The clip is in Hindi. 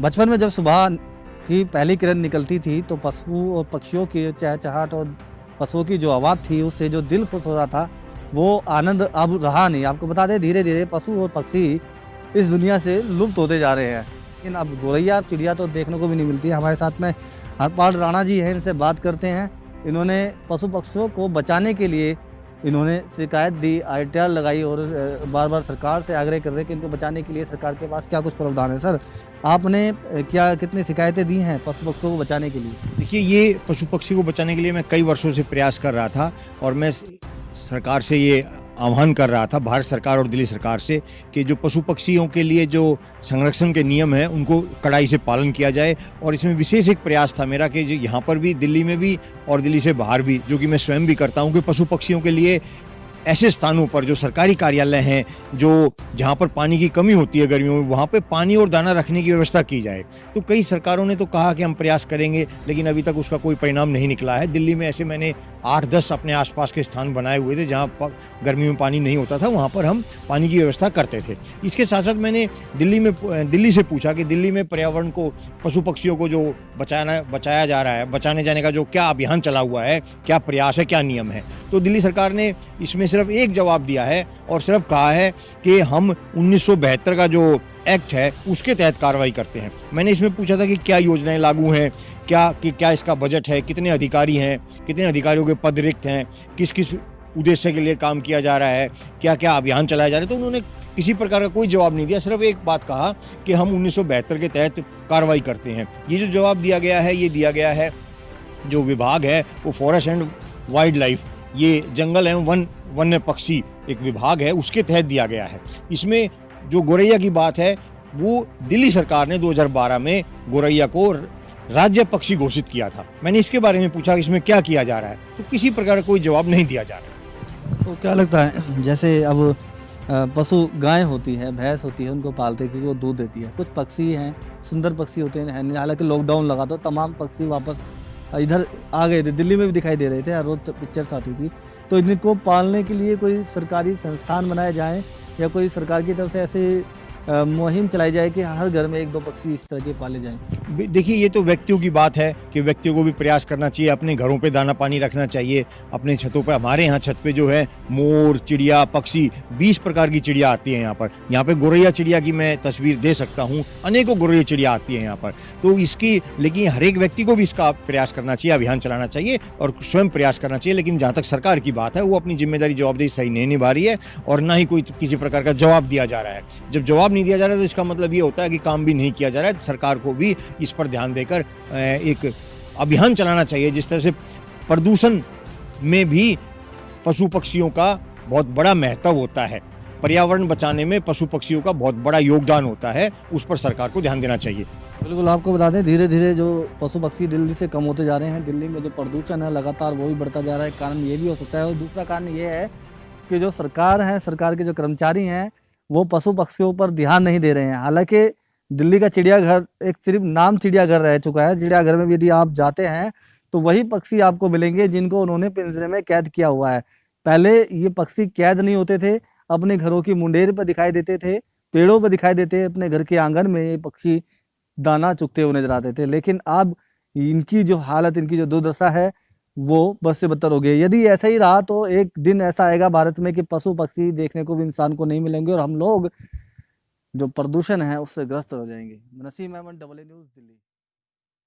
बचपन में जब सुबह की पहली किरण निकलती थी तो पशु और पक्षियों की चहचहाट और पशुओं की जो आवाज़ थी उससे जो दिल खुश हो रहा था वो आनंद अब रहा नहीं। आपको बता दें धीरे धीरे पशु और पक्षी इस दुनिया से लुप्त होते जा रहे हैं। लेकिन अब गौरैया चिड़िया तो देखने को भी नहीं मिलती है। हमारे साथ में हरपाल राणा जी हैं, इनसे बात करते हैं। इन्होंने पशु पक्षियों को बचाने के लिए इन्होंने शिकायत दी, ITR लगाई और बार बार सरकार से आग्रह कर रहे हैं कि इनको बचाने के लिए सरकार के पास क्या कुछ प्रावधान है। सर, आपने क्या कितनी शिकायतें दी हैं पशु पक्षियों को बचाने के लिए? देखिए, ये पशु पक्षी को बचाने के लिए मैं कई वर्षों से प्रयास कर रहा था और मैं सरकार से ये आह्वान कर रहा था, भारत सरकार और दिल्ली सरकार से, कि जो पशु पक्षियों के लिए जो संरक्षण के नियम हैं उनको कड़ाई से पालन किया जाए। और इसमें विशेष एक प्रयास था मेरा कि जो यहाँ पर भी, दिल्ली में भी और दिल्ली से बाहर भी, जो कि मैं स्वयं भी करता हूँ, कि पशु पक्षियों के लिए ऐसे स्थानों पर जो सरकारी कार्यालय हैं, जो जहाँ पर पानी की कमी होती है गर्मियों में, वहाँ पे पानी और दाना रखने की व्यवस्था की जाए। तो कई सरकारों ने तो कहा कि हम प्रयास करेंगे, लेकिन अभी तक उसका कोई परिणाम नहीं निकला है। दिल्ली में ऐसे मैंने 8-10 अपने आसपास के स्थान बनाए हुए थे जहाँ गर्मी में पानी नहीं होता था, वहाँ पर हम पानी की व्यवस्था करते थे। इसके साथ साथ मैंने दिल्ली से पूछा कि दिल्ली में पर्यावरण को, पशु पक्षियों को जो बचाया जा रहा है, बचाने जाने का जो क्या अभियान चला हुआ है, क्या प्रयास है, क्या नियम है। तो दिल्ली सरकार ने इसमें सिर्फ एक जवाब दिया है और सिर्फ कहा है कि हम 1972 का जो एक्ट है उसके तहत कार्रवाई करते हैं। मैंने इसमें पूछा था कि क्या योजनाएं लागू हैं, क्या इसका बजट है, कितने अधिकारी हैं, कितने अधिकारियों के पद रिक्त हैं, किस किस उद्देश्य के लिए काम किया जा रहा है, क्या क्या अभियान चलाए जा रहे हैं। तो उन्होंने किसी प्रकार का कोई जवाब नहीं दिया, सिर्फ एक बात कहा कि हम 1972 के तहत कार्रवाई करते हैं। ये जो जवाब दिया गया है, ये दिया गया है, जो विभाग है वो फॉरेस्ट एंड वाइल्ड लाइफ, ये जंगल एवं वन्य पक्षी एक विभाग है, उसके तहत दिया गया है। इसमें जो गौरैया की बात है, वो दिल्ली सरकार ने 2012 में गौरैया को राज्य पक्षी घोषित किया था। मैंने इसके बारे में पूछा कि इसमें क्या किया जा रहा है, तो किसी प्रकार का कोई जवाब नहीं दिया जा रहा। तो क्या लगता है, जैसे अब पशु गाय होती है, भैंस होती है, उनको पालते हैं क्योंकि वो दूध देती है। कुछ पक्षी हैं, सुंदर पक्षी होते हैं, हालांकि लॉकडाउन लगा तो तमाम पक्षी वापस इधर आ गए थे, दिल्ली में भी दिखाई दे रहे थे, हर रोज पिक्चर्स आती थी। तो इनको पालने के लिए कोई सरकारी संस्थान बनाए जाएं या कोई सरकार की तरफ से ऐसे मुहिम चलाई जाए कि हर घर में 1-2 पक्षी इस तरह के पाले जाएं। देखिए, ये तो व्यक्तियों की बात है कि व्यक्तियों को भी प्रयास करना चाहिए, अपने घरों पे दाना पानी रखना चाहिए, अपने छतों पे। हमारे यहाँ छत पे जो है मोर, चिड़िया, पक्षी, 20 प्रकार की चिड़िया आती हैं यहाँ पे गौरैया चिड़िया की मैं तस्वीर दे सकता हूँ, अनेकों गौरैया चिड़िया आती हैं यहाँ पर। तो इसकी, लेकिन हर एक व्यक्ति को भी इसका प्रयास करना चाहिए, अभियान चलाना चाहिए और स्वयं प्रयास करना चाहिए। लेकिन जहाँ तक सरकार की बात है, वो अपनी जिम्मेदारी, जवाबदेही सही नहीं निभा रही है और ना ही कोई किसी प्रकार का जवाब दिया जा रहा है। जब जवाब नहीं दिया जा रहा है तो इसका मतलब ये होता है कि काम भी नहीं किया जा रहा है। सरकार को भी इस पर ध्यान देकर एक अभियान चलाना चाहिए, जिस तरह से प्रदूषण में भी पशु पक्षियों का बहुत बड़ा महत्व होता है, पर्यावरण बचाने में पशु पक्षियों का बहुत बड़ा योगदान होता है, उस पर सरकार को ध्यान देना चाहिए। बिल्कुल, आपको बता दें धीरे धीरे जो पशु पक्षी दिल्ली से कम होते जा रहे हैं। दिल्ली में जो प्रदूषण है लगातार वो भी बढ़ता जा रहा है। कारण ये भी हो सकता है और दूसरा कारण ये है कि जो सरकार है, सरकार के जो कर्मचारी हैं, वो पशु पक्षियों पर ध्यान नहीं दे रहे हैं। हालांकि दिल्ली का चिड़ियाघर एक सिर्फ नाम चिड़ियाघर रह चुका है। चिड़ियाघर में भी यदि आप जाते हैं तो वही पक्षी आपको मिलेंगे जिनको उन्होंने पिंजरे में कैद किया हुआ है। पहले ये पक्षी कैद नहीं होते थे, अपने घरों की मुंडेर पर दिखाई देते थे, पेड़ों पर दिखाई देते, अपने घर के आंगन में ये पक्षी दाना चुगते हुए नजर आते थे। लेकिन अब इनकी जो हालत, इनकी जो दुर्दशा है, वो बद से बदतर हो गई। यदि ऐसा ही रहा तो एक दिन ऐसा आएगा भारत में कि पशु पक्षी देखने को भी इंसान को नहीं मिलेंगे और हम लोग जो प्रदूषण है उससे ग्रस्त हो जाएंगे। Naseem Ahmed, AA news, Delhi.